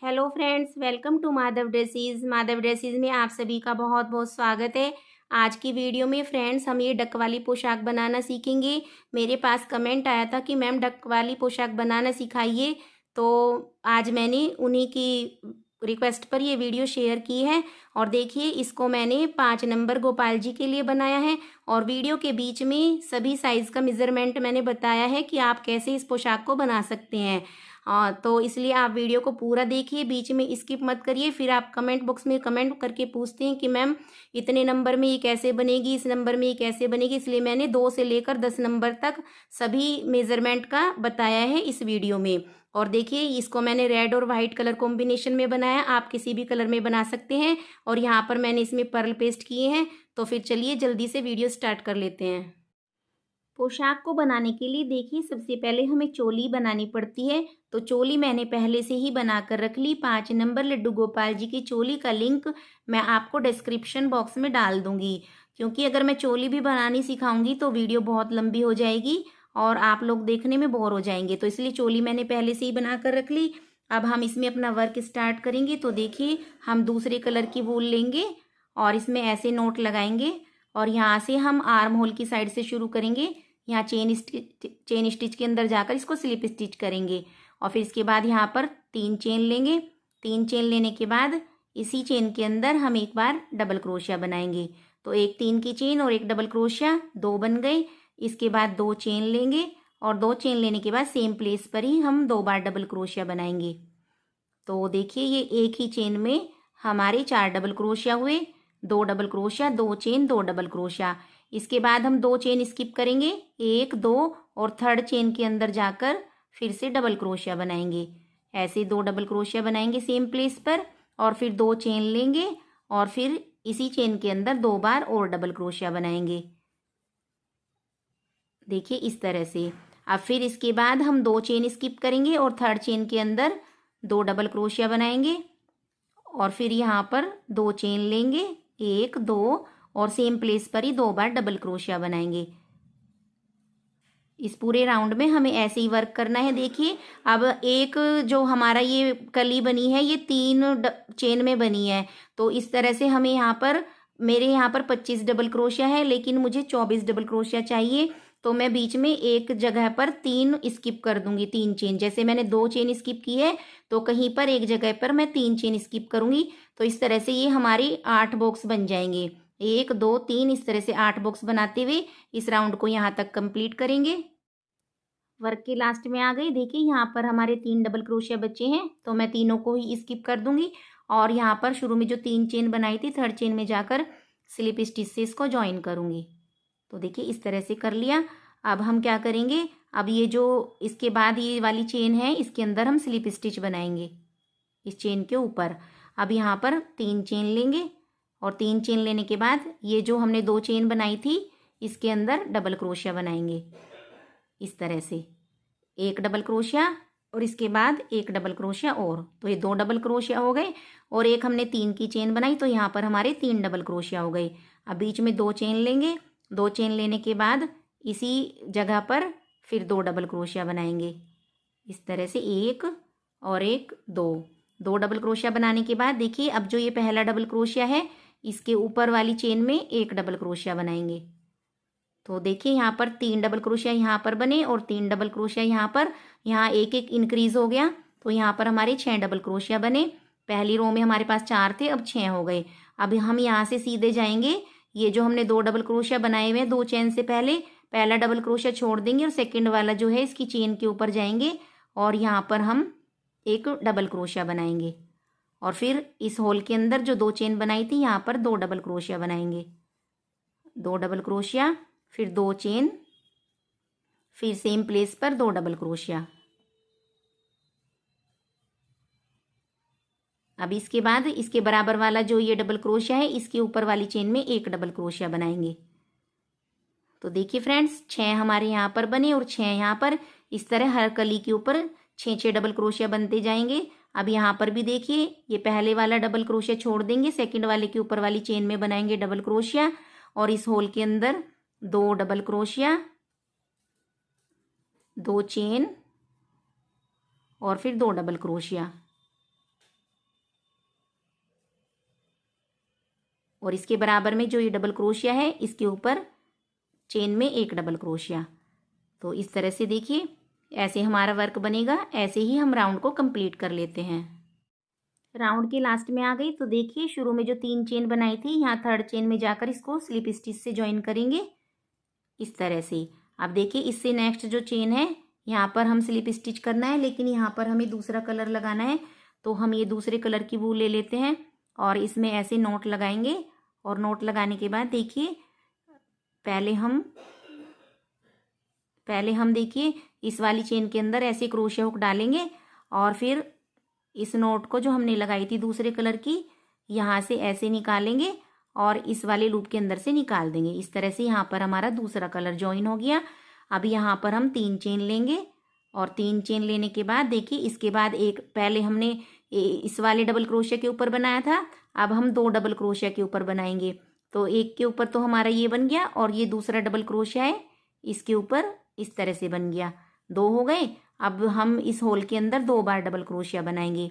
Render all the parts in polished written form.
Hello friends, welcome to Madhav dresses. Madhav dresses में आप सभी का बहुत बहुत स्वागत है। आज की वीडियो में फ्रेंड्स हम ये डक वाली पोशाक बनाना सीखेंगे। मेरे पास कमेंट आया था कि मैम डक वाली पोशाक बनाना सिखाइए, तो आज मैंने उन्हीं की रिक्वेस्ट पर ये वीडियो शेयर की है। और देखिए, इसको मैंने 5 नंबर गोपाल जी के लिए बनाया है और वीडियो के बीच में सभी साइज़ का मेज़रमेंट मैंने बताया है कि आप कैसे इस पोशाक को बना सकते हैं। तो इसलिए आप वीडियो को पूरा देखिए, बीच में स्किप मत करिए। फिर आप कमेंट बॉक्स में कमेंट करके पूछते हैं कि मैम इतने नंबर में ये कैसे बनेगी, इस नंबर में ये कैसे बनेगी। इसलिए मैंने 2 से लेकर 10 नंबर तक सभी मेज़रमेंट का बताया है इस वीडियो में। और देखिए, इसको मैंने रेड और वाइट कलर कॉम्बिनेशन में बनाया, आप किसी भी कलर में बना सकते हैं। और यहाँ पर मैंने इसमें पर्ल पेस्ट किए हैं। तो फिर चलिए जल्दी से वीडियो स्टार्ट कर लेते हैं। पोशाक को बनाने के लिए देखिए, सबसे पहले हमें चोली बनानी पड़ती है। तो चोली मैंने पहले से ही बनाकर रख ली। 5 नंबर लड्डू गोपाल जी की चोली का लिंक मैं आपको डिस्क्रिप्शन बॉक्स में डाल दूंगी, क्योंकि अगर मैं चोली भी बनानी सिखाऊंगी तो वीडियो बहुत लंबी हो जाएगी और आप लोग देखने में बोर हो जाएंगे। तो इसलिए चोली मैंने पहले से ही बनाकर रख ली। अब हम इसमें अपना वर्क स्टार्ट करेंगे। तो देखिए, हम दूसरे कलर की वूल लेंगे और इसमें ऐसे नोट लगाएंगे और यहाँ से हम आर्म होल की साइड से शुरू करेंगे। यहाँ चेन स्टिच के अंदर जाकर इसको स्लिप स्टिच करेंगे और फिर इसके बाद यहाँ पर 3 चेन लेंगे। 3 चेन लेने के बाद इसी चेन के अंदर हम एक बार डबल क्रोशिया बनाएंगे। तो एक 3 की चेन और एक डबल क्रोशिया, 2 बन गए। इसके बाद 2 चेन लेंगे और 2 चेन लेने के बाद सेम प्लेस पर ही हम 2 बार डबल क्रोशिया बनाएंगे। तो देखिए, ये एक ही चेन में हमारे 4 डबल क्रोशिया हुए, 2 double crochet, 2 chain, 2 double crochet. इसके बाद हम 2 चेन स्किप करेंगे, 1 2 और थर्ड चेन के अंदर जाकर फिर से डबल क्रोशिया बनाएंगे। ऐसे 2 डबल क्रोशिया बनाएंगे सेम प्लेस पर और फिर 2 चेन लेंगे और फिर इसी चेन के अंदर 2 बार और डबल क्रोशिया बनाएंगे। देखिए, इस तरह से। अब फिर इसके बाद हम 2 चेन स्किप करेंगे और थर्ड चेन के अंदर 2 डबल क्रोशिया बनाएंगे और फिर यहाँ पर 2 चेन लेंगे, 1 2 और सेम प्लेस पर ही 2 बार डबल क्रोशिया बनाएंगे। इस पूरे राउंड में हमें ऐसे ही वर्क करना है। देखिए, अब एक जो हमारा ये कली बनी है ये 3 चेन में बनी है। तो इस तरह से हमें यहाँ पर, मेरे यहाँ पर 25 डबल क्रोशिया है लेकिन मुझे 24 डबल क्रोशिया चाहिए। तो मैं बीच में एक जगह पर 3 स्किप कर दूंगी, 3 चेन। जैसे मैंने 2 चेन स्किप की है तो कहीं पर एक जगह पर मैं 3 चेन स्किप करूंगी। तो इस तरह से ये हमारी 8 बॉक्स बन जाएंगे। 1 2 3, इस तरह से 8 बॉक्स बनाते हुए इस राउंड को यहाँ तक कंप्लीट करेंगे। वर्क के लास्ट में आ गई। देखिए, यहाँ पर हमारे 3 डबल क्रोशिया बचे हैं तो मैं तीनों को ही स्किप कर दूंगी और यहाँ पर शुरू में जो 3 चेन बनाई थी, थर्ड चेन में जाकर स्लिप स्टिच से इसको ज्वाइन करूंगी। तो देखिए, इस तरह से कर लिया। अब हम क्या करेंगे, अब ये जो इसके बाद ये वाली चेन है इसके अंदर हम स्लिप स्टिच बनाएंगे इस चेन के ऊपर। अब यहाँ पर 3 चेन लेंगे और 3 चेन लेने के बाद ये जो हमने 2 चेन बनाई थी इसके अंदर डबल क्रोशिया बनाएंगे इस तरह से। एक डबल क्रोशिया और इसके बाद एक डबल क्रोशिया और, तो ये 2 डबल क्रोशिया हो गए और एक हमने 3 की चेन बनाई तो यहाँ पर हमारे 3 डबल क्रोशिया हो गए। अब बीच में 2 चेन लेंगे, 2 चेन लेने के बाद इसी जगह पर फिर 2 डबल क्रोशिया बनाएंगे इस तरह से, एक और एक, 2 डबल क्रोशिया बनाने के बाद देखिए, अब जो ये पहला डबल क्रोशिया है इसके ऊपर वाली चेन में एक डबल क्रोशिया बनाएंगे। तो देखिए, यहाँ पर 3 डबल क्रोशिया यहाँ पर बने और 3 डबल क्रोशिया यहाँ पर, यहाँ एक एक इंक्रीज हो गया तो यहाँ पर हमारे 6 डबल क्रोशिया बने। पहली रो में हमारे पास 4 थे, अब 6 हो गए। अब हम यहाँ से सीधे जाएंगे, ये जो हमने 2 डबल क्रोशिया बनाए हुए हैं 2 चेन से पहले, पहला डबल क्रोशिया छोड़ देंगे और सेकेंड वाला जो है इसकी चेन के ऊपर जाएंगे और यहाँ पर हम एक डबल क्रोशिया बनाएंगे और फिर इस होल के अंदर जो 2 चेन बनाई थी यहाँ पर 2 डबल क्रोशिया बनाएंगे। 2 डबल क्रोशिया, फिर 2 चेन, फिर सेम प्लेस पर 2 डबल क्रोशिया। अब इसके बाद इसके बराबर वाला जो ये डबल क्रोशिया है इसके ऊपर वाली चेन में एक डबल क्रोशिया बनाएंगे। तो देखिए फ्रेंड्स, 6 हमारे यहाँ पर बने और 6 यहाँ पर। इस तरह हर कली के ऊपर 6 डबल क्रोशिया बनते जाएंगे। अब यहाँ पर भी देखिए, ये पहले वाला डबल क्रोशिया छोड़ देंगे, सेकंड वाले के ऊपर वाली चेन में बनाएंगे डबल क्रोशिया और इस होल के अंदर 2 डबल क्रोशिया, 2 चेन और फिर 2 डबल क्रोशिया। और इसके बराबर में जो ये डबल क्रोशिया है इसके ऊपर चेन में एक डबल क्रोशिया। तो इस तरह से देखिए ऐसे हमारा वर्क बनेगा। ऐसे ही हम राउंड को कंप्लीट कर लेते हैं। राउंड के लास्ट में आ गई तो देखिए शुरू में जो 3 चेन बनाई थी यहाँ थर्ड चेन में जाकर इसको स्लिप स्टिच से ज्वाइन करेंगे इस तरह से। अब देखिए इससे नेक्स्ट जो चेन है यहाँ पर हम स्लिप स्टिच करना है, लेकिन यहाँ पर हमें दूसरा कलर लगाना है। तो हम ये दूसरे कलर की वूल ले लेते हैं और इसमें ऐसे नोट लगाएंगे। और नोट लगाने के बाद देखिए पहले हम देखिए इस वाली चेन के अंदर ऐसे क्रोशिया हुक डालेंगे और फिर इस नोट को जो हमने लगाई थी दूसरे कलर की यहाँ से ऐसे निकालेंगे और इस वाले लूप के अंदर से निकाल देंगे। इस तरह से यहाँ पर हमारा दूसरा कलर ज्वाइन हो गया। अब यहाँ पर हम 3 चेन लेंगे और 3 चेन लेने के बाद देखिए इसके बाद एक पहले हमने इस वाले डबल क्रोशिया के ऊपर बनाया था, अब हम 2 डबल क्रोशिया के ऊपर बनाएंगे। तो एक के ऊपर तो हमारा ये बन गया और ये दूसरा डबल क्रोशिया है इसके ऊपर इस तरह से बन गया, 2 हो गए। अब हम इस होल के अंदर 2 बार डबल क्रोशिया बनाएंगे।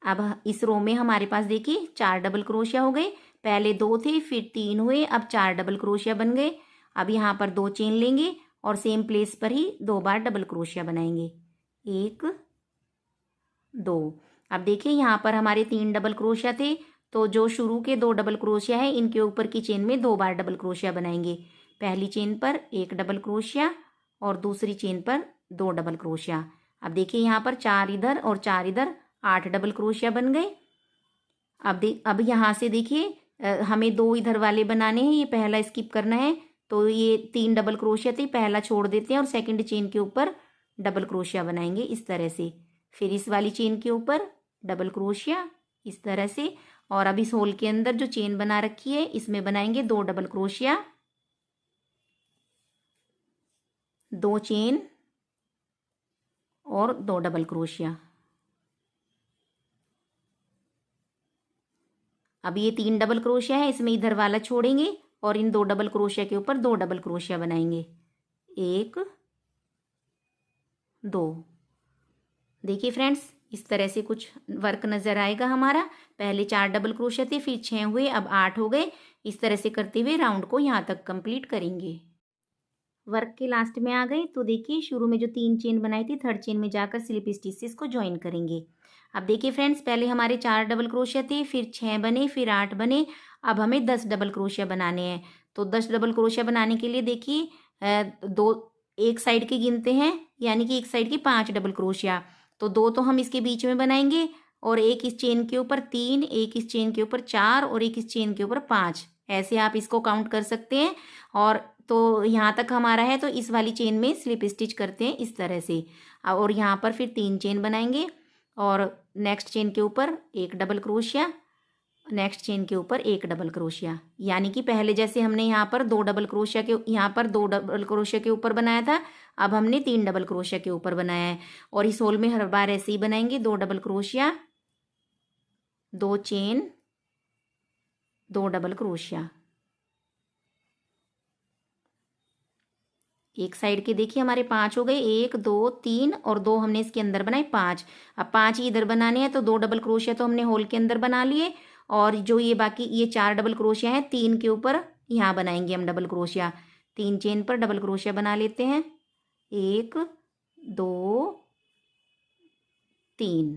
अब इस रो में हमारे पास देखिए 4 डबल क्रोशिया हो गए। पहले 2 थे फिर 3 हुए, अब 4 डबल क्रोशिया बन गए। अब यहाँ पर 2 चेन लेंगे और सेम प्लेस पर ही 2 बार डबल क्रोशिया बनाएंगे, 1 2। अब देखिए यहाँ पर हमारे 3 डबल क्रोशिया थे, तो जो शुरू के 2 डबल क्रोशिया है इनके ऊपर की चेन में 2 बार डबल क्रोशिया बनाएंगे। पहली चेन पर 1 डबल क्रोशिया और दूसरी चेन पर 2 डबल क्रोशिया। अब देखिए यहाँ पर 4 इधर और 4 इधर, 8 डबल क्रोशिया बन गए। अब यहाँ से देखिए हमें 2 इधर वाले बनाने हैं, ये पहला स्किप करना है। तो ये 3 डबल क्रोशिया थे, पहला छोड़ देते हैं और सेकंड चेन के ऊपर डबल क्रोशिया बनाएंगे इस तरह से। फिर इस वाली चेन के ऊपर डबल क्रोशिया इस तरह से। और अब इस होल के अंदर जो चेन बना रखी है इसमें बनाएंगे 2 डबल क्रोशिया, 2 चेन और 2 डबल क्रोशिया। अब ये 3 डबल क्रोशिया है, इसमें इधर वाला छोड़ेंगे और इन 2 डबल क्रोशिया के ऊपर 2 डबल क्रोशिया बनाएंगे, 1 2। देखिए फ्रेंड्स इस तरह से कुछ वर्क नजर आएगा हमारा। पहले 4 डबल क्रोशिया थे फिर 6 हुए, अब 8 हो गए। इस तरह से करते हुए राउंड को यहाँ तक कंप्लीट करेंगे। वर्क के लास्ट में आ गए तो देखिए शुरू में जो 3 चेन बनाई थी थर्ड चेन में जाकर स्लिप स्टिचेस को ज्वाइन करेंगे। अब देखिए फ्रेंड्स पहले हमारे 4 डबल क्रोशिया थे, फिर 6 बने, फिर 8 बने। अब हमें 10 डबल क्रोशिया बनाने हैं। तो 10 डबल क्रोशिया बनाने के लिए देखिए एक साइड के गिनते हैं, यानी कि एक साइड की 5 डबल क्रोशिया। तो 2 तो हम इसके बीच में बनाएंगे और एक इस चेन के ऊपर 3, एक इस चेन के ऊपर 4 और एक इस चेन के ऊपर 5। ऐसे आप इसको काउंट कर सकते हैं। और तो यहाँ तक हमारा है, तो इस वाली चेन में स्लिप स्टिच करते हैं इस तरह से। और यहाँ पर फिर 3 चेन बनाएंगे और नेक्स्ट चेन के ऊपर एक डबल क्रोशिया, नेक्स्ट चेन के ऊपर एक डबल क्रोशिया। यानी कि पहले जैसे हमने यहाँ पर 2 डबल क्रोशिया के ऊपर बनाया था, अब हमने 3 डबल क्रोशिया के ऊपर बनाया है। और इस होल में हर बार ऐसे ही बनाएंगे, 2 double crochet, 2 chain, 2 double crochet. एक साइड के देखिए हमारे 5 हो गए, 1 2 3 और 2 हमने इसके अंदर बनाए 5। अब 5 ही इधर बनाने हैं, तो 2 डबल क्रोशिया तो हमने होल के अंदर बना लिए। और जो ये बाकी ये 4 डबल क्रोशिया हैं, 3 के ऊपर यहाँ बनाएंगे हम डबल क्रोशिया। 3 चेन पर डबल क्रोशिया बना लेते हैं, 1 2 3।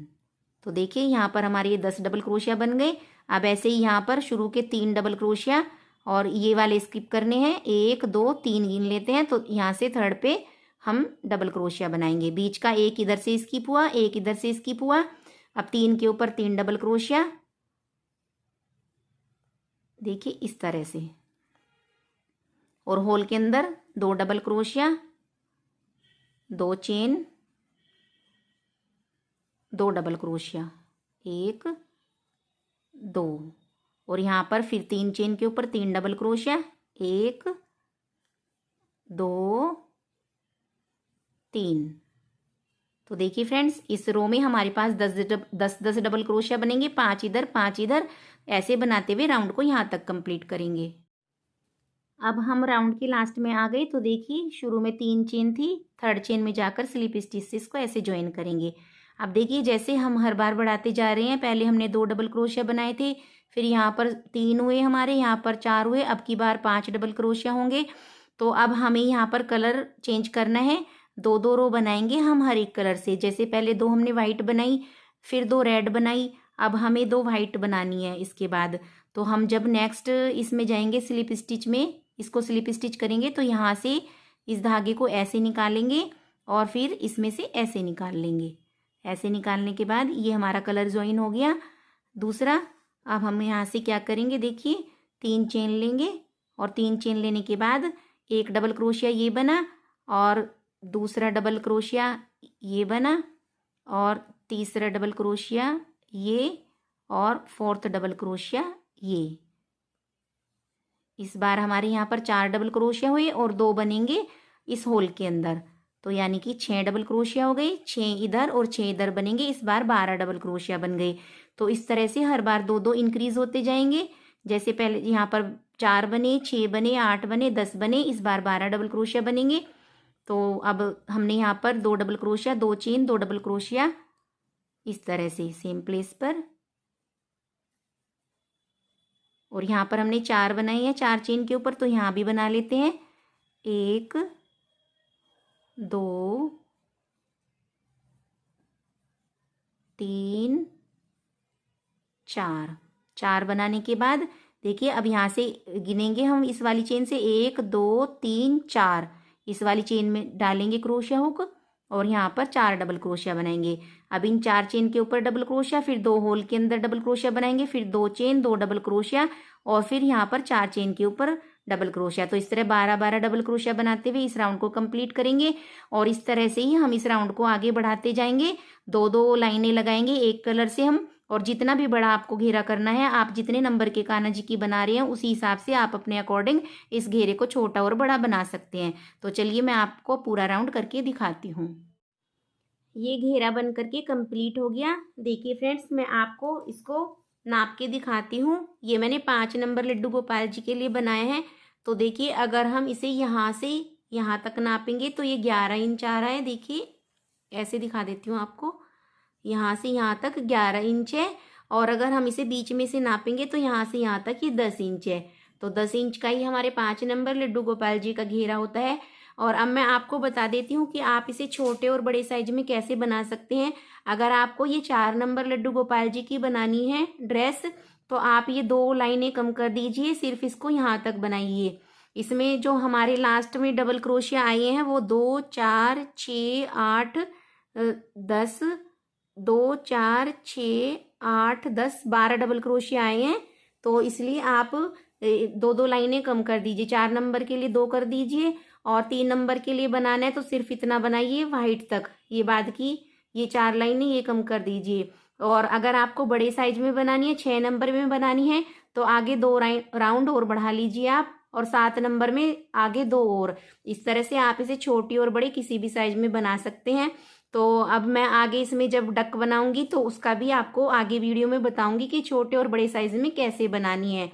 तो देखिए यहाँ पर हमारे ये 10 डबल क्रोशिया बन गए। अब ऐसे ही यहाँ पर शुरू के 3 डबल क्रोशिया और ये वाले स्किप करने हैं, 1 2 3 गिन लेते हैं। तो यहाँ से थर्ड पे हम डबल क्रोशिया बनाएंगे। बीच का एक इधर से स्किप हुआ, एक इधर से स्किप हुआ। अब 3 के ऊपर 3 डबल क्रोशिया, देखिए इस तरह से। और होल के अंदर 2 double crochet, 2 chain, 2 double crochet, 1 2। और यहाँ पर फिर 3 चेन के ऊपर 3 डबल क्रोशिया, 1 2 3। तो देखिए फ्रेंड्स इस रो में हमारे पास 10 डबल क्रोशिया बनेंगे, 5 इधर 5 इधर। ऐसे बनाते हुए राउंड को यहाँ तक कंप्लीट करेंगे। अब हम राउंड के लास्ट में आ गए तो देखिए शुरू में 3 चेन थी, थर्ड चेन में जाकर स्लिप स्टिचेस को ऐसे ज्वाइन करेंगे। अब देखिए जैसे हम हर बार बढ़ाते जा रहे हैं, पहले हमने 2 डबल क्रोशिया बनाए थे, फिर यहाँ पर 3 हुए हमारे, यहाँ पर 4 हुए, अब की बार 5 डबल क्रोशिया होंगे। तो अब हमें यहाँ पर कलर चेंज करना है, 2-2 रो बनाएंगे हम हर एक कलर से। जैसे पहले 2 हमने वाइट बनाई, फिर 2 रेड बनाई, अब हमें 2 वाइट बनानी है इसके बाद। तो हम जब नेक्स्ट इसमें जाएंगे स्लिप स्टिच में, इसको स्लिप स्टिच करेंगे तो यहाँ से इस धागे को ऐसे निकालेंगे और फिर इसमें से ऐसे निकाल लेंगे। ऐसे निकालने के बाद ये हमारा कलर ज्वाइन हो गया दूसरा। अब हम यहाँ से क्या करेंगे, देखिए 3 चेन लेंगे और 3 चेन लेने के बाद एक डबल क्रोशिया ये बना और दूसरा डबल क्रोशिया ये बना और तीसरा डबल क्रोशिया ये और फोर्थ डबल क्रोशिया ये। इस बार हमारे यहाँ पर 4 डबल क्रोशिया हुए और 2 बनेंगे इस होल के अंदर, तो यानी कि 6 डबल क्रोशिया हो गई, 6 इधर और 6 इधर बनेंगे। इस बार 12 डबल क्रोशिया बन गए। तो इस तरह से हर बार 2-2 इंक्रीज होते जाएंगे। जैसे पहले यहाँ पर 4 बने, 6 बने, 8 बने, 10 बने, इस बार 12 डबल क्रोशिया बनेंगे। तो अब हमने यहाँ पर 2 double crochet, 2 chain, 2 double crochet, इस तरह से सेम प्लेस पर। और यहाँ पर हमने 4 बनाई है 4 चेन के ऊपर, तो यहाँ भी बना लेते हैं। 1 2 3 4। 4 बनाने के बाद देखिए अब यहाँ से गिनेंगे हम इस वाली चेन से 1 2 3 4, इस वाली चेन में डालेंगे क्रोशिया हुक और यहाँ पर 4 डबल क्रोशिया बनाएंगे। अब इन 4 चेन के ऊपर डबल क्रोशिया, फिर 2 होल के अंदर डबल क्रोशिया बनाएंगे, फिर 2 चेन, 2 डबल क्रोशिया और फिर यहाँ पर 4 चेन के ऊपर डबल क्रोशिया। तो इस तरह 12-12 डबल क्रोशिया बनाते हुए इस राउंड को कंप्लीट करेंगे। और इस तरह से ही हम इस राउंड को आगे बढ़ाते जाएंगे। 2-2 लाइनें लगाएंगे एक कलर से हम, और जितना भी बड़ा आपको घेरा करना है, आप जितने नंबर के कान्हा जी की बना रहे हैं उसी हिसाब से आप अपने अकॉर्डिंग इस घेरे को छोटा और बड़ा बना सकते हैं। तो चलिए मैं आपको पूरा राउंड करके दिखाती हूँ। ये घेरा बन करके कंप्लीट हो गया। देखिए फ्रेंड्स, मैं आपको इसको नाप के दिखाती हूँ। ये मैंने 5 नंबर लड्डू गोपाल जी के लिए बनाए हैं। तो देखिए अगर हम इसे यहाँ से यहाँ तक नापेंगे तो ये 11 इंच आ रहा है। देखिए ऐसे दिखा देती हूँ आपको, यहाँ से यहाँ तक 11 इंच है। और अगर हम इसे बीच में से नापेंगे तो यहाँ से यहाँ तक ये 10 इंच है। तो 10 इंच का ही हमारे 5 नंबर लड्डू गोपाल जी का घेरा होता है। और अब मैं आपको बता देती हूँ कि आप इसे छोटे और बड़े साइज में कैसे बना सकते हैं। अगर आपको ये 4 नंबर लड्डू गोपाल जी की बनानी है ड्रेस, तो आप ये 2 लाइनें कम कर दीजिए, सिर्फ इसको यहाँ तक बनाइए। इसमें जो हमारे लास्ट में डबल क्रोशिया आए हैं वो 2 4 6 8 10, 2 4 6 8 10 12 डबल क्रोशिया आए हैं। तो इसलिए आप 2-2 लाइनें कम कर दीजिए। 4 नंबर के लिए 2 कर दीजिए और 3 नंबर के लिए बनाना है तो सिर्फ इतना बनाइए वाइट तक। ये बाद की ये 4 लाइनें ये कम कर दीजिए। और अगर आपको बड़े साइज में बनानी है, 6 नंबर में बनानी है, तो आगे 2 राउंड और बढ़ा लीजिए आप, और 7 नंबर में आगे 2 और। इस तरह से आप इसे छोटी और बड़ी किसी भी साइज में बना सकते हैं। तो अब मैं आगे इसमें जब डक बनाऊंगी तो उसका भी आपको आगे वीडियो में बताऊंगी कि छोटे और बड़े साइज में कैसे बनानी है।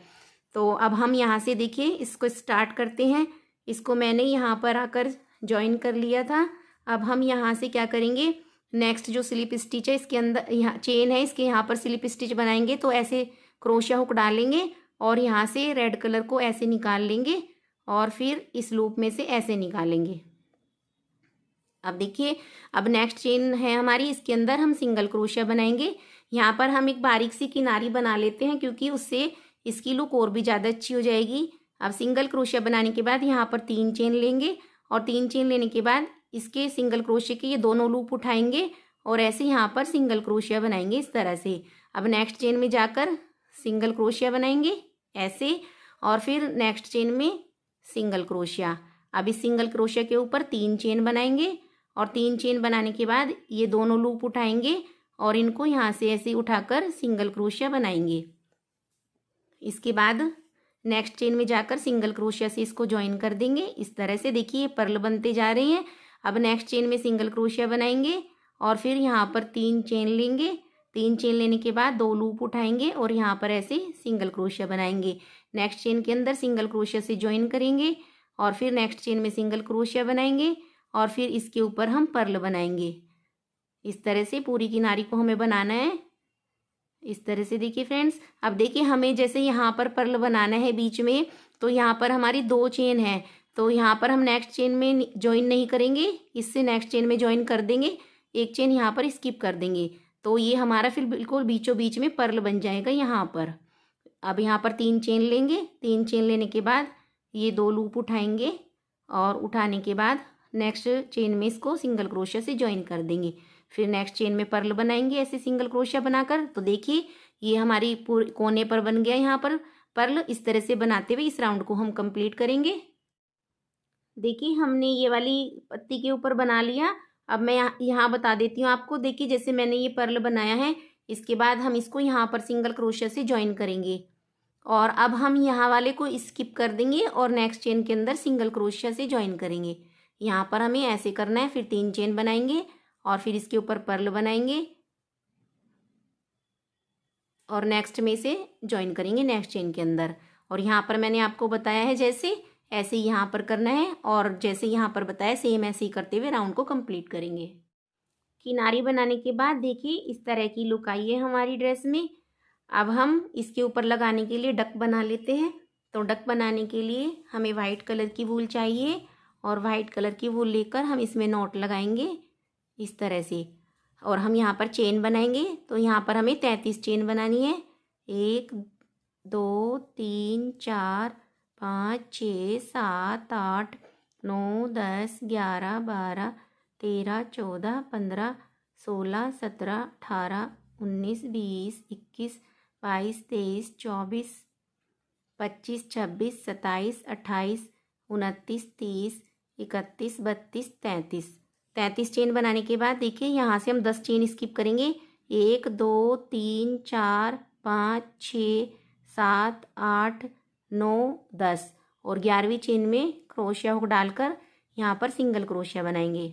तो अब हम यहाँ से देखिए इसको स्टार्ट करते हैं। इसको मैंने यहाँ पर आकर ज्वाइन कर लिया था। अब हम यहाँ से क्या करेंगे, नेक्स्ट जो स्लिप स्टिच है इसके अंदर, यहाँ चेन है इसके यहाँ पर स्लिप स्टिच बनाएंगे। तो ऐसे क्रोशिया हुक डालेंगे और यहाँ से रेड कलर को ऐसे निकाल लेंगे और फिर इस लूप में से ऐसे निकालेंगे। अब देखिए अब नेक्स्ट चेन है हमारी, इसके अंदर हम सिंगल क्रोशिया बनाएंगे। यहाँ पर हम एक बारीक सी किनारी बना लेते हैं क्योंकि उससे इसकी लुक और भी ज़्यादा अच्छी हो जाएगी। अब सिंगल क्रोशिया बनाने के बाद यहाँ पर 3 चेन लेंगे और 3 चेन लेने के बाद इसके सिंगल क्रोशिया के ये दोनों लूप उठाएंगे और ऐसे यहाँ पर सिंगल क्रोशिया बनाएंगे इस तरह से। अब नेक्स्ट चेन में जाकर सिंगल क्रोशिया बनाएंगे ऐसे, और फिर नेक्स्ट चेन में सिंगल क्रोशिया। अब इस सिंगल क्रोशिया के ऊपर 3 चेन बनाएंगे और 3 चेन बनाने के बाद ये दोनों लूप उठाएंगे और इनको यहाँ से ऐसे उठाकर सिंगल क्रोशिया बनाएंगे। इसके बाद नेक्स्ट चेन में जाकर सिंगल क्रोशिया से इसको ज्वाइन कर देंगे इस तरह से। देखिए पर्ल बनते जा रहे हैं। अब नेक्स्ट चेन में सिंगल क्रोशिया बनाएंगे और फिर यहाँ पर 3 चेन लेंगे। 3 चेन लेने के बाद 2 लूप उठाएंगे और यहाँ पर ऐसे सिंगल क्रोशिया बनाएंगे। नेक्स्ट चेन के अंदर सिंगल क्रोशिया से ज्वाइन करेंगे और फिर नेक्स्ट चेन में सिंगल क्रोशिया बनाएंगे और फिर इसके ऊपर हम पर्ल बनाएंगे। इस तरह से पूरी किनारी को हमें बनाना है। इस तरह से देखिए फ्रेंड्स। अब देखिए हमें जैसे यहाँ पर पर्ल बनाना है बीच में, तो यहाँ पर हमारी 2 चेन है, तो यहाँ पर हम नेक्स्ट चेन में ज्वाइन नहीं करेंगे, इससे नेक्स्ट चेन में ज्वाइन कर देंगे, एक चेन यहाँ पर स्किप कर देंगे, तो ये हमारा फिर बिल्कुल बीचों बीच में पर्ल बन जाएगा यहाँ पर। अब यहाँ पर 3 चेन लेंगे, 3 चेन लेने के बाद ये 2 लूप उठाएंगे और उठाने के बाद नेक्स्ट चेन में इसको सिंगल क्रोशिया से ज्वाइन कर देंगे, फिर नेक्स्ट चेन में पर्ल बनाएंगे ऐसे सिंगल क्रोशिया बनाकर। तो देखिए ये हमारी पूरे कोने पर बन गया यहाँ पर पर्ल। इस तरह से बनाते हुए इस राउंड को हम कंप्लीट करेंगे। देखिए हमने ये वाली पत्ती के ऊपर बना लिया। अब मैं यहाँ बता देती हूँ आपको। देखिए जैसे मैंने ये पर्ल बनाया है, इसके बाद हम इसको यहाँ पर सिंगल क्रोशिया से ज्वाइन करेंगे और अब हम यहाँ वाले को स्किप कर देंगे और नेक्स्ट चेन के अंदर सिंगल क्रोशिया से ज्वाइन करेंगे। यहाँ पर हमें ऐसे करना है, फिर 3 चेन बनाएंगे और फिर इसके ऊपर पर्ल बनाएंगे और नेक्स्ट में से ज्वाइन करेंगे नेक्स्ट चेन के अंदर। और यहाँ पर मैंने आपको बताया है जैसे, ऐसे ही यहाँ पर करना है और जैसे यहाँ पर बताया सेम ऐसे ही करते हुए राउंड को कंप्लीट करेंगे। किनारी बनाने के बाद देखिए इस तरह की लुक आई है हमारी ड्रेस में। अब हम इसके ऊपर लगाने के लिए डक बना लेते हैं। तो डक बनाने के लिए हमें वाइट कलर की वूल चाहिए और वाइट कलर की वूल लेकर हम इसमें नॉट लगाएंगे इस तरह से और हम यहाँ पर चेन बनाएंगे। तो यहाँ पर हमें 33 चेन बनानी है। 1 2 3 4 5 6 7 8 9 10 11 12 13 14 15 16 17 18 19 20 21 22 23 24 25 26 27 28 29 30 31 32 33 चेन बनाने के बाद देखिए यहाँ से हम 10 चेन स्किप करेंगे। 1 2 3 4 5 6 7 8 9 10 और 11वीं चेन में क्रोशिया हुक डालकर यहाँ पर सिंगल क्रोशिया बनाएंगे।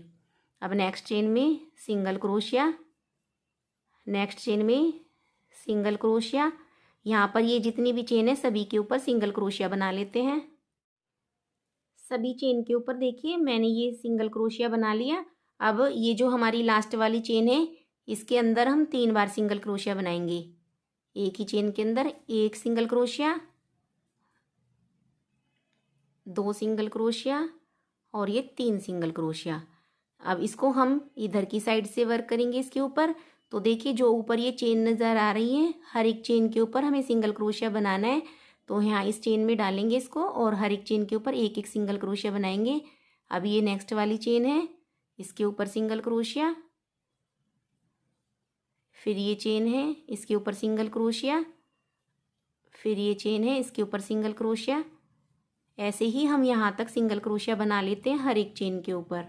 अब नेक्स्ट चेन में सिंगल क्रोशिया, नेक्स्ट चेन में सिंगल क्रोशिया। यहाँ पर ये जितनी भी चेन है सभी के ऊपर सिंगल क्रोशिया बना लेते हैं। सभी चेन के ऊपर देखिए मैंने ये सिंगल क्रोशिया बना लिया। अब ये जो हमारी लास्ट वाली चेन है इसके अंदर हम 3 बार सिंगल क्रोशिया बनाएंगे। एक ही चेन के अंदर 1 सिंगल क्रोशिया, 2 सिंगल क्रोशिया और ये 3 सिंगल क्रोशिया। अब इसको हम इधर की साइड से वर्क करेंगे इसके ऊपर। तो देखिए जो ऊपर ये चेन नज़र आ रही है, हर एक चेन के ऊपर हमें सिंगल क्रोशिया बनाना है। तो यहाँ इस चेन में डालेंगे इसको और हर एक चेन के ऊपर 1 1 सिंगल क्रोशिया बनाएंगे। अब ये नेक्स्ट वाली चेन है, इसके ऊपर सिंगल क्रोशिया, फिर ये चेन है इसके ऊपर सिंगल क्रोशिया, फिर ये चेन है इसके ऊपर सिंगल क्रोशिया। ऐसे ही हम यहाँ तक सिंगल क्रोशिया बना लेते हैं हर एक चेन के ऊपर।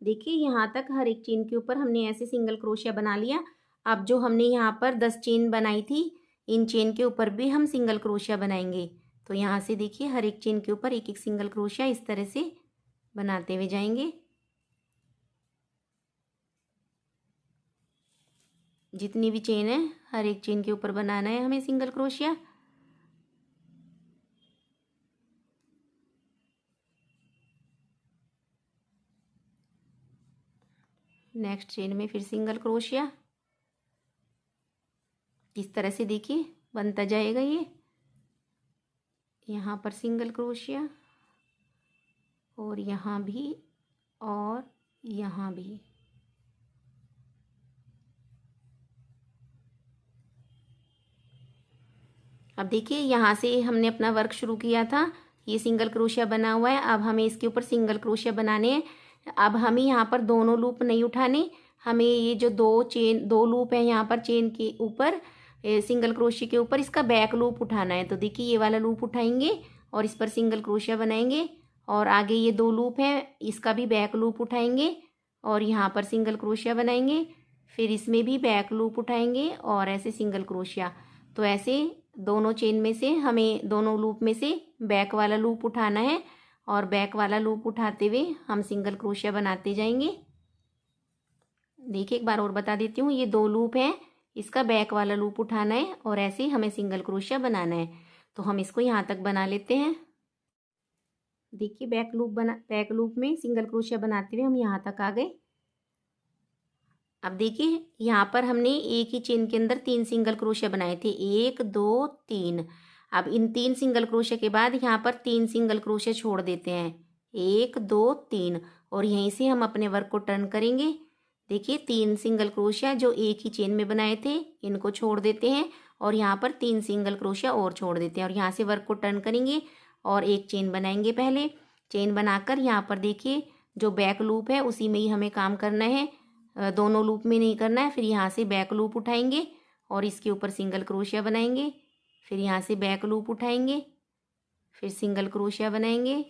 देखिए यहाँ तक हर एक चेन के ऊपर हमने ऐसे सिंगल क्रोशिया बना लिया। अब जो हमने यहाँ पर 10 चेन बनाई थी, इन चेन के ऊपर भी हम सिंगल क्रोशिया बनाएंगे। तो यहाँ से देखिए हर एक चेन के ऊपर 1 1 सिंगल क्रोशिया इस तरह से बनाते हुए जाएंगे। जितनी भी चेन है हर एक चेन के ऊपर बनाना है हमें सिंगल क्रोशिया। नेक्स्ट चेन में फिर सिंगल क्रोशिया। इस तरह से देखिए बनता जाएगा ये। यहाँ पर सिंगल क्रोशिया और यहाँ भी और यहाँ भी। अब देखिए यहाँ से हमने अपना वर्क शुरू किया था, ये सिंगल क्रोशिया बना हुआ है। अब हमें इसके ऊपर सिंगल क्रोशिया बनाने हैं। अब हमें यहाँ पर दोनों लूप नहीं उठाने, हमें ये जो 2 लूप है यहाँ पर चेन के ऊपर सिंगल क्रोशिया के ऊपर इसका बैक लूप उठाना है। तो देखिए ये वाला लूप उठाएंगे और इस पर सिंगल क्रोशिया बनाएंगे और आगे ये 2 लूप है इसका भी बैक लूप उठाएंगे और यहाँ पर सिंगल क्रोशिया बनाएंगे, फिर इसमें भी बैक लूप उठाएंगे और ऐसे सिंगल क्रोशिया। तो ऐसे दोनों चेन में से हमें दोनों लूप में से बैक वाला लूप उठाना है और बैक वाला लूप उठाते हुए हम सिंगल क्रोशिया बनाते जाएंगे। देखिए एक बार और बता देती हूँ, ये 2 लूप हैं, इसका बैक वाला लूप उठाना है और ऐसे ही हमें सिंगल क्रोशिया बनाना है। तो हम इसको यहाँ तक बना लेते हैं। देखिए बैक लूप में सिंगल क्रोशिया बनाते हुए हम यहाँ तक आ गए। अब देखिए यहाँ पर हमने एक ही चेन के अंदर 3 सिंगल क्रोशिया बनाए थे, 1 2 3। अब इन 3 सिंगल क्रोशिया के बाद यहाँ पर 3 सिंगल क्रोशिया छोड़ देते हैं, 1 2 3, और यहीं से हम अपने वर्क को टर्न करेंगे। देखिए 3 सिंगल क्रोशिया जो एक ही चेन में बनाए थे इनको छोड़ देते हैं और यहाँ पर 3 सिंगल क्रोशिया और छोड़ देते हैं और यहाँ से वर्क को टर्न करेंगे और एक चेन बनाएंगे। पहले चेन बनाकर यहाँ पर देखिए जो बैक लूप है उसी में ही हमें काम करना है, दोनों लूप में नहीं करना है। फिर यहाँ से बैक लूप उठाएंगे और इसके ऊपर सिंगल क्रोशिया बनाएंगे, फिर यहाँ से बैक लूप उठाएंगे, फिर सिंगल क्रोशिया बनाएंगे,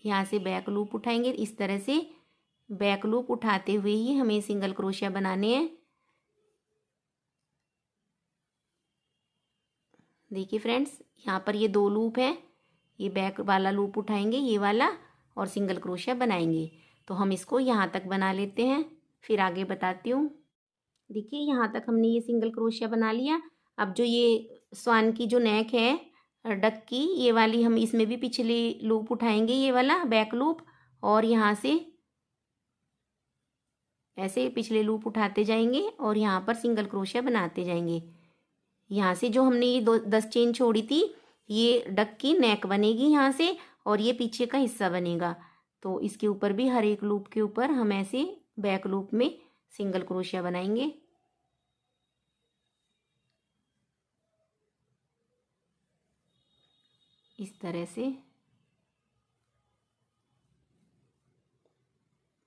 यहाँ से बैक लूप उठाएंगे। इस तरह से बैक लूप उठाते हुए ही हमें सिंगल क्रोशिया बनाने हैं। देखिए फ्रेंड्स यहाँ पर ये 2 लूप है, ये बैक वाला लूप उठाएंगे ये वाला और सिंगल क्रोशिया बनाएंगे। तो हम इसको यहाँ तक बना लेते हैं, फिर आगे बताती हूँ। देखिए यहाँ तक हमने ये सिंगल क्रोशिया बना लिया। अब जो ये स्वान की जो नेक है डक की, ये वाली हम इसमें भी पिछली लूप उठाएंगे, ये वाला बैक लूप, और यहाँ से ऐसे पिछले लूप उठाते जाएंगे और यहाँ पर सिंगल क्रोशिया बनाते जाएंगे। यहाँ से जो हमने ये 10 चेन छोड़ी थी ये डक की नेक बनेगी यहाँ से और ये पीछे का हिस्सा बनेगा। तो इसके ऊपर भी हर एक लूप के ऊपर हम ऐसे बैक लूप में सिंगल क्रोशिया बनाएंगे। इस तरह से,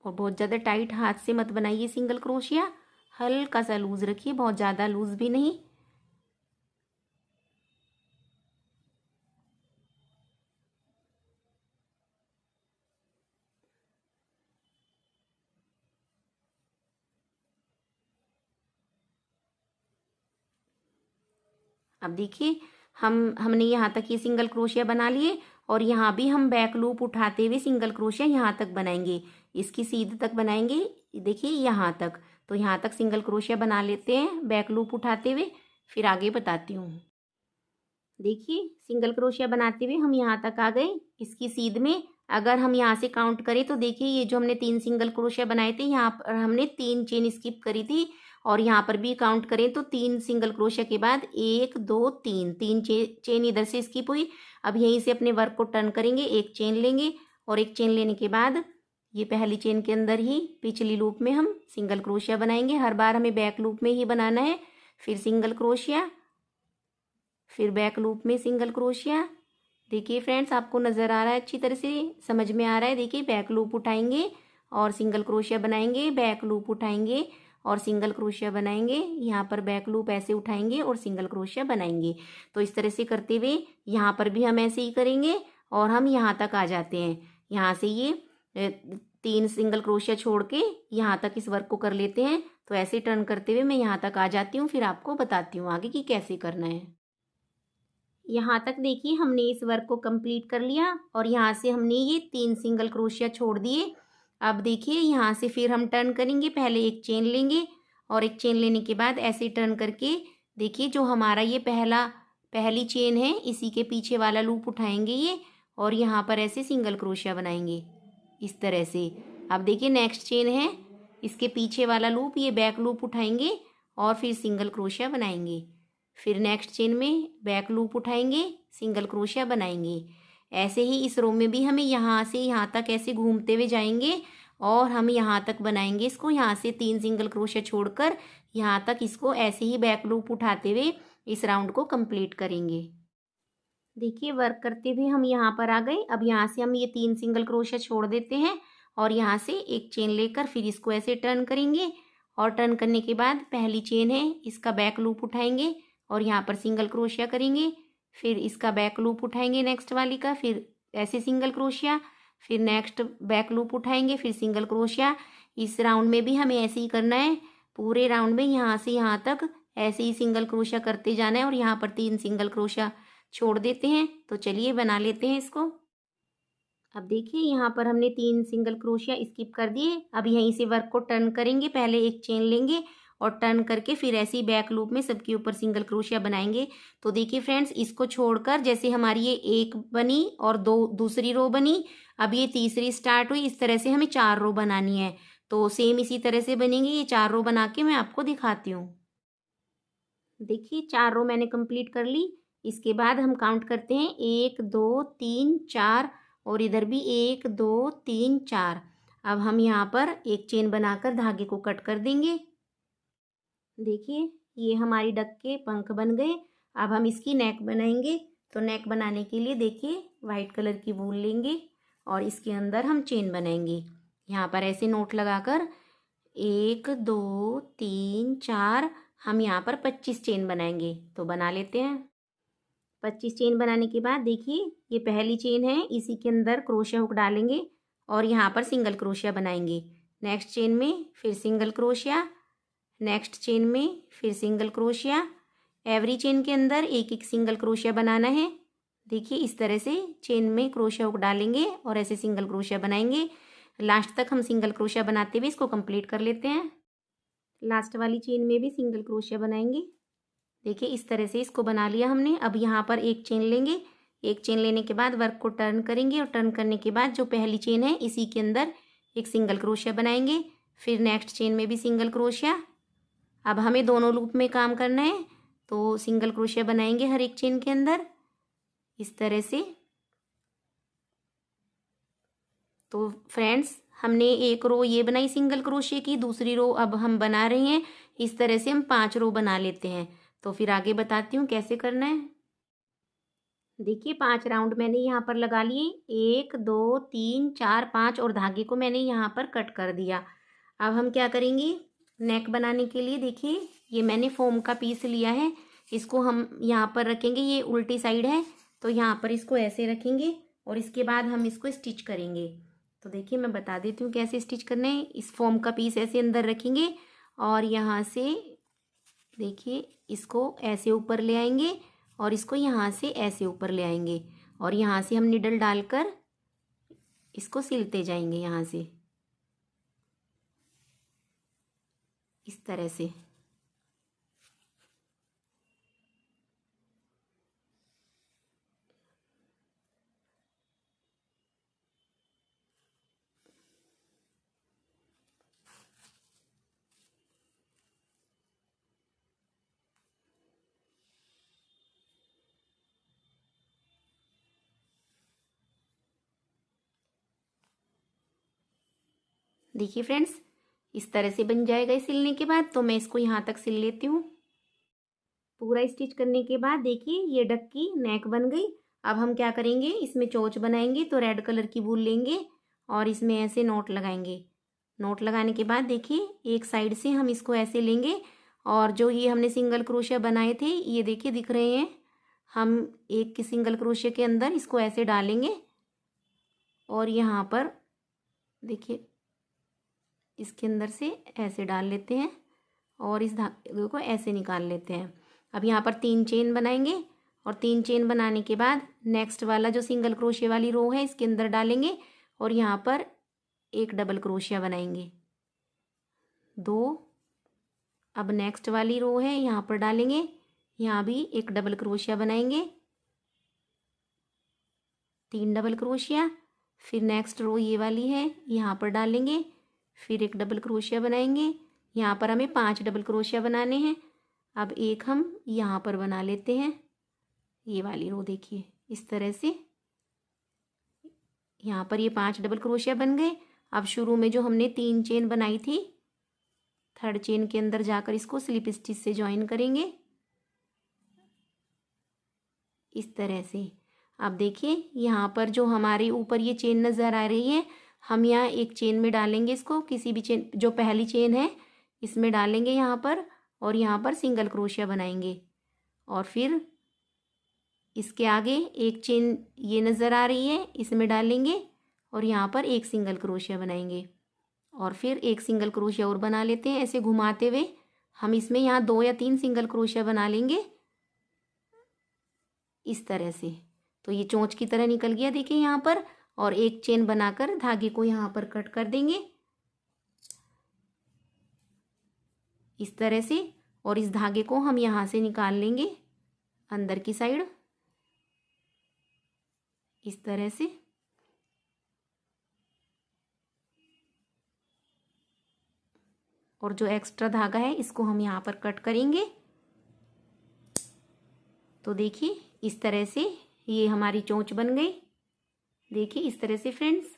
और बहुत ज़्यादा टाइट हाथ से मत बनाइए सिंगल क्रोशिया, हल्का सा लूज रखिए, बहुत ज़्यादा लूज भी नहीं। अब देखिए हमने यहाँ तक ये सिंगल क्रोशिया बना लिए और यहाँ भी हम बैक लूप उठाते हुए सिंगल क्रोशिया यहाँ तक बनाएंगे, इसकी सीध तक बनाएंगे। देखिए यहाँ तक, तो यहाँ तक सिंगल क्रोशिया बना लेते हैं बैक लूप उठाते हुए, फिर आगे बताती हूँ। देखिए सिंगल क्रोशिया बनाते हुए हम यहाँ तक आ गए। इसकी सीध में अगर हम यहाँ से काउंट करें तो देखिए ये जो हमने 3 सिंगल क्रोशिया बनाए थे यहाँ पर हमने 3 चेन स्किप करी थी, और यहाँ पर भी काउंट करें तो 3 सिंगल क्रोशिया के बाद 1 2 3 चेन इधर से स्किप हुई। अब यहीं से अपने वर्क को टर्न करेंगे, एक चेन लेंगे और एक चेन लेने के बाद ये पहली चेन के अंदर ही पिछली लूप में हम सिंगल क्रोशिया बनाएंगे। हर बार हमें बैक लूप में ही बनाना है, फिर सिंगल क्रोशिया, फिर बैक लूप में सिंगल क्रोशिया। देखिए फ्रेंड्स आपको नज़र आ रहा है, अच्छी तरह से समझ में आ रहा है। देखिए बैक लूप उठाएंगे और सिंगल क्रोशिया बनाएंगे, बैक लूप उठाएंगे और सिंगल क्रोशिया बनाएंगे, यहाँ पर बैक लूप ऐसे उठाएंगे और सिंगल क्रोशिया बनाएंगे। तो इस तरह से करते हुए यहाँ पर भी हम ऐसे ही करेंगे और हम यहाँ तक आ जाते हैं। यहाँ से ये 3 सिंगल क्रोशिया छोड़ के यहाँ तक इस वर्क को कर लेते हैं। तो ऐसे टर्न करते हुए मैं यहाँ तक आ जाती हूँ, फिर आपको बताती हूँ आगे कि कैसे करना है। यहाँ तक देखिए हमने इस वर्क को कंप्लीट कर लिया और यहाँ से हमने ये 3 सिंगल क्रोशिया छोड़ दिए। अब देखिए यहाँ से फिर हम टर्न करेंगे, पहले एक चेन लेंगे और एक चेन लेने के बाद ऐसे टर्न करके देखिए जो हमारा ये पहली चेन है इसी के पीछे वाला लूप उठाएंगे ये, और यहाँ पर ऐसे सिंगल क्रोशिया बनाएंगे इस तरह से। अब देखिए नेक्स्ट चेन है, इसके पीछे वाला लूप ये बैक लूप उठाएंगे और फिर सिंगल क्रोशिया बनाएंगे। फिर नेक्स्ट चेन में बैक लूप उठाएंगे, सिंगल क्रोशिया बनाएंगे। ऐसे ही इस रो में भी हमें यहाँ से यहाँ तक ऐसे घूमते हुए जाएंगे और हम यहाँ तक बनाएंगे इसको। यहाँ से 3 सिंगल क्रोशिया छोड़कर यहाँ तक इसको ऐसे ही बैक लूप उठाते हुए इस राउंड को कंप्लीट करेंगे। देखिए वर्क करते हुए हम यहाँ पर आ गए। अब यहाँ से हम ये 3 सिंगल क्रोशिया छोड़ देते हैं और यहाँ से एक चेन लेकर फिर इसको ऐसे टर्न करेंगे, और टर्न करने के बाद पहली चेन है इसका बैक लूप उठाएंगे और यहाँ पर सिंगल क्रोशिया करेंगे, फिर इसका बैक लूप उठाएंगे नेक्स्ट वाली का, फिर ऐसे सिंगल क्रोशिया, फिर नेक्स्ट बैक लूप उठाएंगे, फिर सिंगल क्रोशिया। इस राउंड में भी हमें ऐसे ही करना है, पूरे राउंड में यहाँ से यहाँ तक ऐसे ही सिंगल क्रोशिया करते जाना है और यहाँ पर 3 सिंगल क्रोशिया छोड़ देते हैं। तो चलिए बना लेते हैं इसको। अब देखिए यहाँ पर हमने 3 सिंगल क्रोशिया स्किप कर दिए। अब यहीं से वर्क को टर्न करेंगे, पहले एक चेन लेंगे और टर्न करके फिर ऐसे ही बैक लूप में सबके ऊपर सिंगल क्रोशिया बनाएंगे। तो देखिए फ्रेंड्स इसको छोड़कर जैसे हमारी ये एक बनी और दूसरी रो बनी, अब ये तीसरी स्टार्ट हुई, इस तरह से हमें 4 रो बनानी है। तो सेम इसी तरह से बनेंगी। ये 4 रो बना के मैं आपको दिखाती हूँ। देखिए 4 रो मैंने कंप्लीट कर ली। इसके बाद हम काउंट करते हैं 1 2 3 4 और इधर भी 1 2 3 4। अब हम यहाँ पर एक चेन बनाकर धागे को कट कर देंगे। देखिए ये हमारी डक के पंख बन गए। अब हम इसकी नेक बनाएंगे। तो नेक बनाने के लिए देखिए वाइट कलर की वूल लेंगे और इसके अंदर हम चेन बनाएंगे। यहाँ पर ऐसे नोट लगाकर 1 2 3 4 हम यहाँ पर 25 चेन बनाएंगे। तो बना लेते हैं। 25 चेन बनाने के बाद देखिए ये पहली चेन है, इसी के अंदर क्रोशिया हुक डालेंगे और यहाँ पर सिंगल क्रोशिया बनाएंगे। नेक्स्ट चेन में फिर सिंगल क्रोशिया, नेक्स्ट चेन में फिर सिंगल क्रोशिया। एवरी चेन के अंदर एक एक सिंगल क्रोशिया बनाना है। देखिए इस तरह से चेन में क्रोशिया हुक डालेंगे और ऐसे सिंगल क्रोशिया बनाएंगे। लास्ट तक हम सिंगल क्रोशिया बनाते हुए इसको कंप्लीट कर लेते हैं। लास्ट वाली चेन में भी सिंगल क्रोशिया बनाएंगे। देखिए इस तरह से इसको बना लिया हमने। अब यहाँ पर एक चेन लेंगे। एक चेन लेने के बाद वर्क को टर्न करेंगे और टर्न करने के बाद जो पहली चेन है इसी के अंदर एक सिंगल क्रोशिया बनाएंगे। फिर नेक्स्ट चेन में भी सिंगल क्रोशिया। अब हमें दोनों लूप में काम करना है तो सिंगल क्रोशिया बनाएंगे हर एक चेन के अंदर इस तरह से। तो फ्रेंड्स हमने एक रो ये बनाई सिंगल क्रोशिया की, दूसरी रो अब हम बना रहे हैं। इस तरह से हम 5 रो बना लेते हैं। तो फिर आगे बताती हूँ कैसे करना है। देखिए 5 राउंड मैंने यहाँ पर लगा लिए, 1 2 3 4 5 और धागे को मैंने यहाँ पर कट कर दिया। अब हम क्या करेंगे, नेक बनाने के लिए देखिए ये मैंने फोम का पीस लिया है, इसको हम यहाँ पर रखेंगे। ये उल्टी साइड है तो यहाँ पर इसको ऐसे रखेंगे और इसके बाद हम इसको स्टिच करेंगे। तो देखिए मैं बता देती हूँ कैसे स्टिच करना है। इस फोम का पीस ऐसे अंदर रखेंगे और यहाँ से देखिए इसको ऐसे ऊपर ले आएंगे और इसको यहाँ से ऐसे ऊपर ले आएंगे और यहाँ से हम निडल डालकर इसको सिलते जाएंगे यहाँ से इस तरह से। देखिए फ्रेंड्स इस तरह से बन जाएगा सिलने के बाद। तो मैं इसको यहाँ तक सिल लेती हूँ। पूरा स्टिच करने के बाद देखिए ये डक की नेक बन गई। अब हम क्या करेंगे, इसमें चोंच बनाएंगे। तो रेड कलर की वूल लेंगे और इसमें ऐसे नोट लगाएंगे। नोट लगाने के बाद देखिए एक साइड से हम इसको ऐसे लेंगे और जो ये हमने सिंगल क्रोशिया बनाए थे ये देखिए दिख रहे हैं, हम एक की सिंगल क्रोशिया के अंदर इसको ऐसे डालेंगे और यहाँ पर देखिए इसके अंदर से ऐसे डाल लेते हैं और इस धागे को ऐसे निकाल लेते हैं। अब यहाँ पर 3 चेन बनाएंगे और 3 चेन बनाने के बाद नेक्स्ट वाला जो सिंगल क्रोशिया वाली रो है इसके अंदर डालेंगे और यहाँ पर एक डबल क्रोशिया बनाएंगे 2। अब नेक्स्ट वाली रो है यहाँ पर डालेंगे, यहाँ भी एक डबल क्रोशिया बनाएंगे 3 डबल क्रोशिया। फिर नेक्स्ट रो ये वाली है यहाँ पर डालेंगे, फिर एक डबल क्रोशिया बनाएंगे। यहाँ पर हमें 5 डबल क्रोशिया बनाने हैं। अब एक हम यहाँ पर बना लेते हैं, ये वाली रो देखिए इस तरह से। यहाँ पर ये 5 डबल क्रोशिया बन गए। अब शुरू में जो हमने 3 चेन बनाई थी, थर्ड चेन के अंदर जाकर इसको स्लिप स्टिच से ज्वाइन करेंगे इस तरह से। अब देखिए यहाँ पर जो हमारे ऊपर ये चेन नज़र आ रही है, हम यहाँ एक चेन में डालेंगे इसको, किसी भी चेन जो पहली चेन है इसमें डालेंगे यहाँ पर और यहाँ पर सिंगल क्रोशिया बनाएंगे और फिर इसके आगे एक चेन ये नज़र आ रही है इसमें डालेंगे और यहाँ पर एक सिंगल क्रोशिया बनाएंगे और फिर एक सिंगल क्रोशिया और बना लेते हैं ऐसे घुमाते हुए। हम इसमें यहाँ 2 या 3 सिंगल क्रोशिया बना लेंगे इस तरह से। तो ये चोंच की तरह निकल गया देखिए यहाँ पर, और एक चेन बनाकर धागे को यहाँ पर कट कर देंगे इस तरह से और इस धागे को हम यहाँ से निकाल लेंगे अंदर की साइड इस तरह से। और जो एक्स्ट्रा धागा है इसको हम यहाँ पर कट करेंगे। तो देखिए इस तरह से ये हमारी चोंच बन गई। देखिए इस तरह से फ्रेंड्स।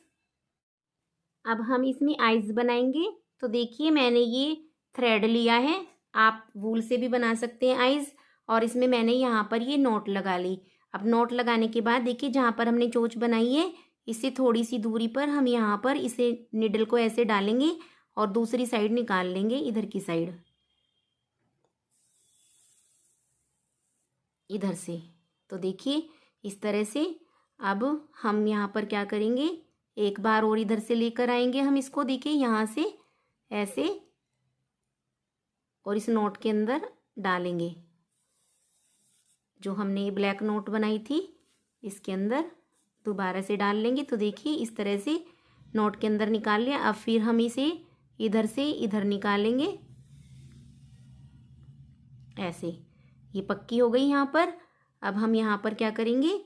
अब हम इसमें आइज़ बनाएंगे। तो देखिए मैंने ये थ्रेड लिया है, आप वूल से भी बना सकते हैं आइज़। और इसमें मैंने यहाँ पर ये नोट लगा ली। अब नोट लगाने के बाद देखिए जहाँ पर हमने चोंच बनाई है इससे थोड़ी सी दूरी पर हम यहाँ पर इसे निडल को ऐसे डालेंगे और दूसरी साइड निकाल लेंगे, इधर की साइड, इधर से। तो देखिए इस तरह से। अब हम यहाँ पर क्या करेंगे, एक बार और इधर से लेकर आएंगे हम इसको। देखिए यहाँ से ऐसे और इस नोट के अंदर डालेंगे। जो हमने ये ब्लैक नोट बनाई थी इसके अंदर दोबारा से डाल लेंगे। तो देखिए इस तरह से नोट के अंदर निकाल लिया। अब फिर हम इसे इधर से इधर निकालेंगे ऐसे। ये पक्की हो गई यहाँ पर। अब हम यहाँ पर क्या करेंगे,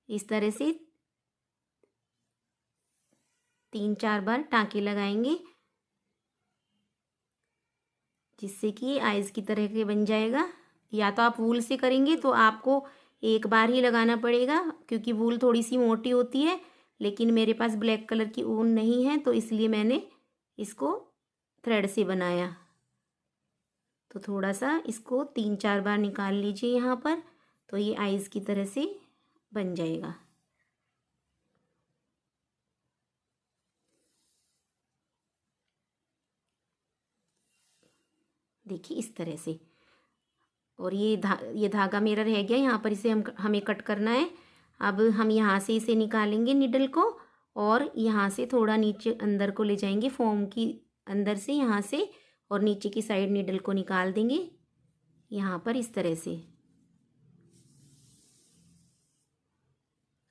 इस तरह से 3-4 बार टाँके लगाएंगे जिससे कि ये आइज़ की तरह के बन जाएगा। या तो आप वूल से करेंगे तो आपको एक बार ही लगाना पड़ेगा क्योंकि वूल थोड़ी सी मोटी होती है, लेकिन मेरे पास ब्लैक कलर की ऊन नहीं है तो इसलिए मैंने इसको थ्रेड से बनाया। तो थोड़ा सा इसको 3-4 बार निकाल लीजिए यहाँ पर, तो ये आइज़ की तरह से बन जाएगा। देखिए इस तरह से। और ये धागा मेरा रह गया यहाँ पर, इसे हमें कट करना है। अब हम यहाँ से इसे निकालेंगे निडल को और यहाँ से थोड़ा नीचे अंदर को ले जाएंगे, फॉर्म की अंदर से यहाँ से, और नीचे की साइड निडल को निकाल देंगे यहाँ पर इस तरह से।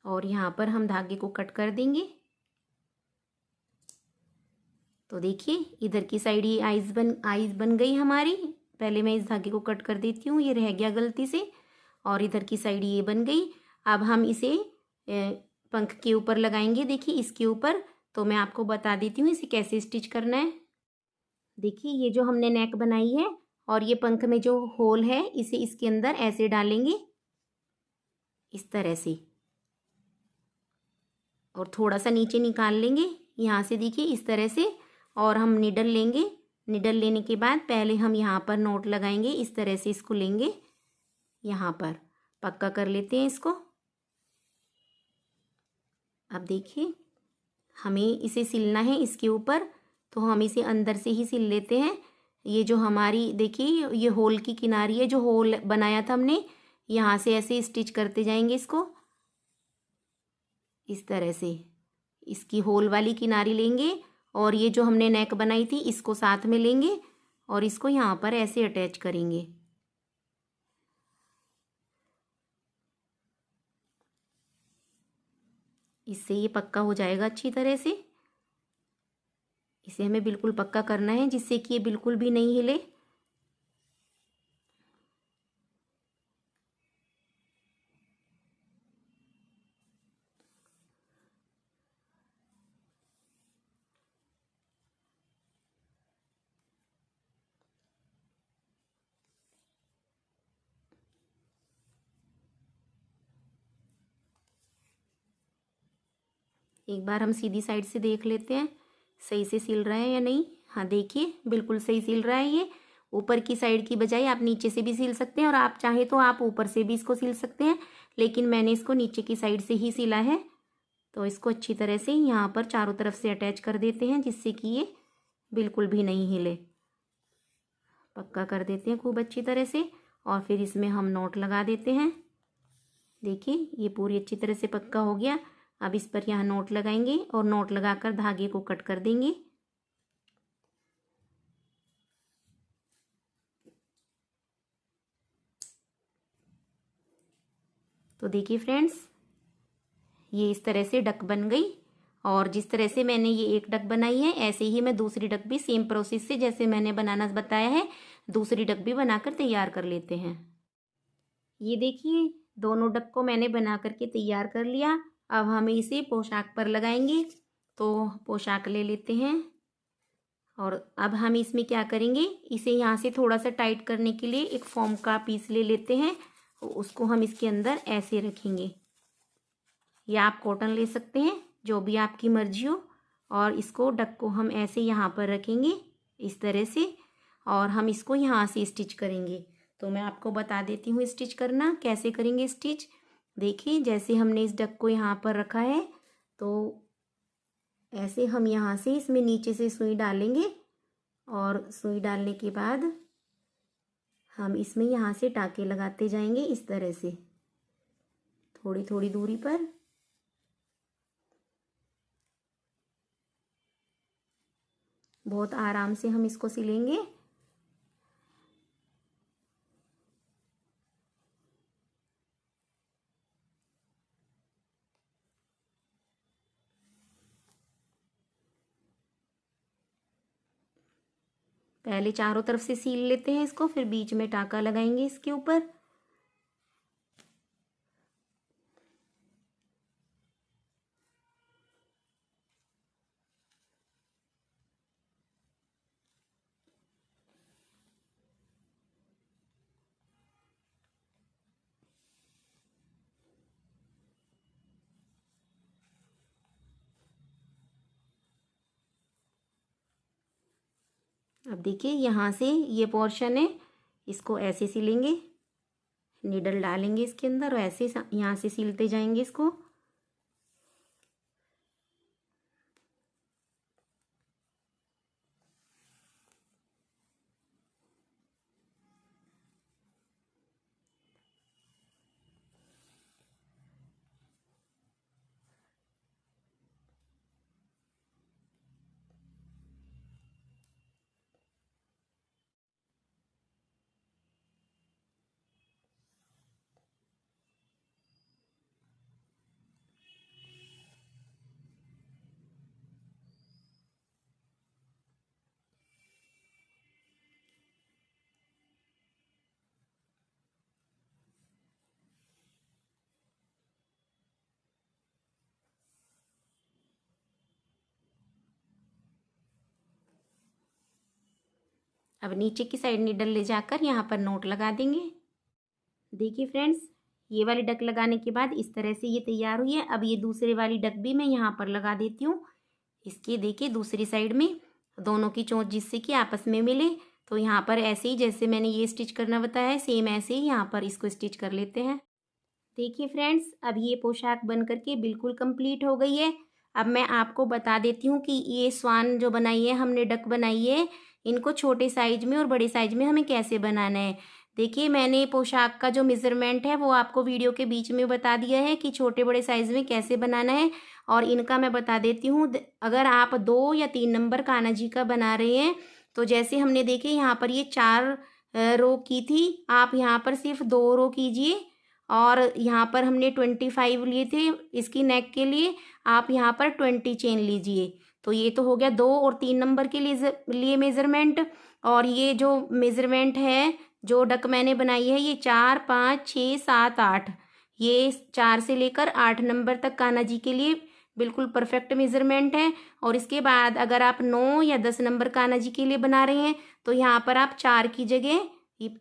और यहाँ पर हम धागे को कट कर देंगे। तो देखिए इधर की साइड ये आइज़ बन गई हमारी। पहले मैं इस धागे को कट कर देती हूँ, ये रह गया गलती से। और इधर की साइड ये बन गई। अब हम इसे पंख के ऊपर लगाएंगे। देखिए इसके ऊपर। तो मैं आपको बता देती हूँ इसे कैसे स्टिच करना है। देखिए ये जो हमने नेक बनाई है और ये पंख में जो होल है इसे इसके अंदर ऐसे डालेंगे इस तरह से, और थोड़ा सा नीचे निकाल लेंगे यहाँ से। देखिए इस तरह से। और हम निडल लेंगे। निडल लेने के बाद पहले हम यहाँ पर नोट लगाएंगे इस तरह से। इसको लेंगे यहाँ पर, पक्का कर लेते हैं इसको। अब देखिए हमें इसे सिलना है इसके ऊपर, तो हम इसे अंदर से ही सिल लेते हैं। ये जो हमारी देखिए ये होल की किनारी है, जो होल बनाया था हमने, यहाँ से ऐसे स्टिच करते जाएंगे इसको इस तरह से। इसकी होल वाली किनारी लेंगे और ये जो हमने नेक बनाई थी इसको साथ में लेंगे और इसको यहाँ पर ऐसे अटैच करेंगे। इससे ये पक्का हो जाएगा अच्छी तरह से। इसे हमें बिल्कुल पक्का करना है जिससे कि ये बिल्कुल भी नहीं हिले। एक बार हम सीधी साइड से देख लेते हैं सही से सिल रहा है या नहीं। हाँ देखिए बिल्कुल सही सिल रहा है। ये ऊपर की साइड की बजाय आप नीचे से भी सिल सकते हैं, और आप चाहे तो आप ऊपर से भी इसको सिल सकते हैं, लेकिन मैंने इसको नीचे की साइड से ही सिला है। तो इसको अच्छी तरह से यहाँ पर चारों तरफ से अटैच कर देते हैं जिससे कि ये बिल्कुल भी नहीं हिले। पक्का कर देते हैं खूब अच्छी तरह से और फिर इसमें हम नोट लगा देते हैं। देखिए ये पूरी अच्छी तरह से पक्का हो गया। अब इस पर यहाँ नोट लगाएंगे और नोट लगाकर धागे को कट कर देंगे। तो देखिए फ्रेंड्स ये इस तरह से डक बन गई, और जिस तरह से मैंने ये एक डक बनाई है ऐसे ही मैं दूसरी डक भी सेम प्रोसेस से जैसे मैंने बनाना बताया है दूसरी डक भी बनाकर तैयार कर लेते हैं। ये देखिए दोनों डक को मैंने बना करके तैयार कर लिया। अब हम इसे पोशाक पर लगाएंगे। तो पोशाक ले लेते हैं और अब हम इसमें क्या करेंगे, इसे यहाँ से थोड़ा सा टाइट करने के लिए एक फोम का पीस ले लेते हैं, उसको हम इसके अंदर ऐसे रखेंगे, या आप कॉटन ले सकते हैं, जो भी आपकी मर्जी हो। और इसको डक को हम ऐसे यहाँ पर रखेंगे इस तरह से, और हम इसको यहाँ से स्टिच करेंगे। तो मैं आपको बता देती हूँ स्टिच करना कैसे करेंगे स्टिच। देखिए जैसे हमने इस डक को यहाँ पर रखा है, तो ऐसे हम यहाँ से इसमें नीचे से सुई डालेंगे, और सुई डालने के बाद हम इसमें यहाँ से टाँके लगाते जाएंगे इस तरह से, थोड़ी थोड़ी दूरी पर। बहुत आराम से हम इसको सिलेंगे। पहले चारों तरफ से सील लेते हैं इसको, फिर बीच में टाँका लगाएंगे इसके ऊपर। अब देखिए यहाँ से ये पोर्शन है, इसको ऐसे सिलेंगे, नीडल डालेंगे इसके अंदर और ऐसे यहाँ से सिलते जाएंगे इसको। अब नीचे की साइड नीडल ले जाकर यहाँ पर नोट लगा देंगे। देखिए फ्रेंड्स, ये वाली डक लगाने के बाद इस तरह से ये तैयार हुई है। अब ये दूसरे वाली डक भी मैं यहाँ पर लगा देती हूँ इसके, देखिए दूसरी साइड में, दोनों की चोंच जिससे कि आपस में मिले। तो यहाँ पर ऐसे ही जैसे मैंने ये स्टिच करना बताया है, सेम ऐसे ही यहाँ पर इसको स्टिच कर लेते हैं। देखिए फ्रेंड्स, अब ये पोशाक बन करके बिल्कुल कंप्लीट हो गई है। अब मैं आपको बता देती हूँ कि ये स्वान जो बनाई है हमने, डक बनाई है, इनको छोटे साइज में और बड़े साइज में हमें कैसे बनाना है। देखिए मैंने पोशाक का जो मेज़रमेंट है वो आपको वीडियो के बीच में बता दिया है कि छोटे बड़े साइज़ में कैसे बनाना है। और इनका मैं बता देती हूँ, अगर आप 2 या 3 नंबर कान्हा जी का बना रहे हैं, तो जैसे हमने देखे यहाँ पर ये 4 रो की थी, आप यहाँ पर सिर्फ 2 रो कीजिए। और यहाँ पर हमने 25 लिए थे इसकी नेक के लिए, आप यहाँ पर 20 चेन लीजिए। तो ये तो हो गया 2 और 3 नंबर के लिए मेज़रमेंट। और ये जो मेज़रमेंट है जो डक मैंने बनाई है, ये 4, 5, 6, 7, 8, ये 4 से लेकर 8 नंबर तक कान्हा जी के लिए बिल्कुल परफेक्ट मेज़रमेंट है। और इसके बाद अगर आप 9 या 10 नंबर कान्हा जी के लिए बना रहे हैं, तो यहाँ पर आप 4 की जगह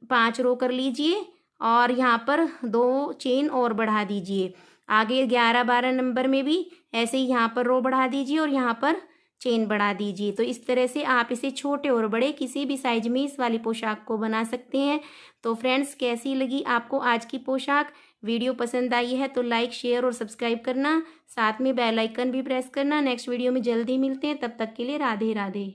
5 रो कर लीजिए, और यहाँ पर 2 चेन और बढ़ा दीजिए। आगे 11, 12 नंबर में भी ऐसे ही यहाँ पर रो बढ़ा दीजिए और यहाँ पर चेन बढ़ा दीजिए। तो इस तरह से आप इसे छोटे और बड़े किसी भी साइज में इस वाली पोशाक को बना सकते हैं। तो फ्रेंड्स, कैसी लगी आपको आज की पोशाक? वीडियो पसंद आई है तो लाइक, शेयर और सब्सक्राइब करना, साथ में बेल आइकन भी प्रेस करना। नेक्स्ट वीडियो में जल्दी मिलते हैं, तब तक के लिए राधे राधे।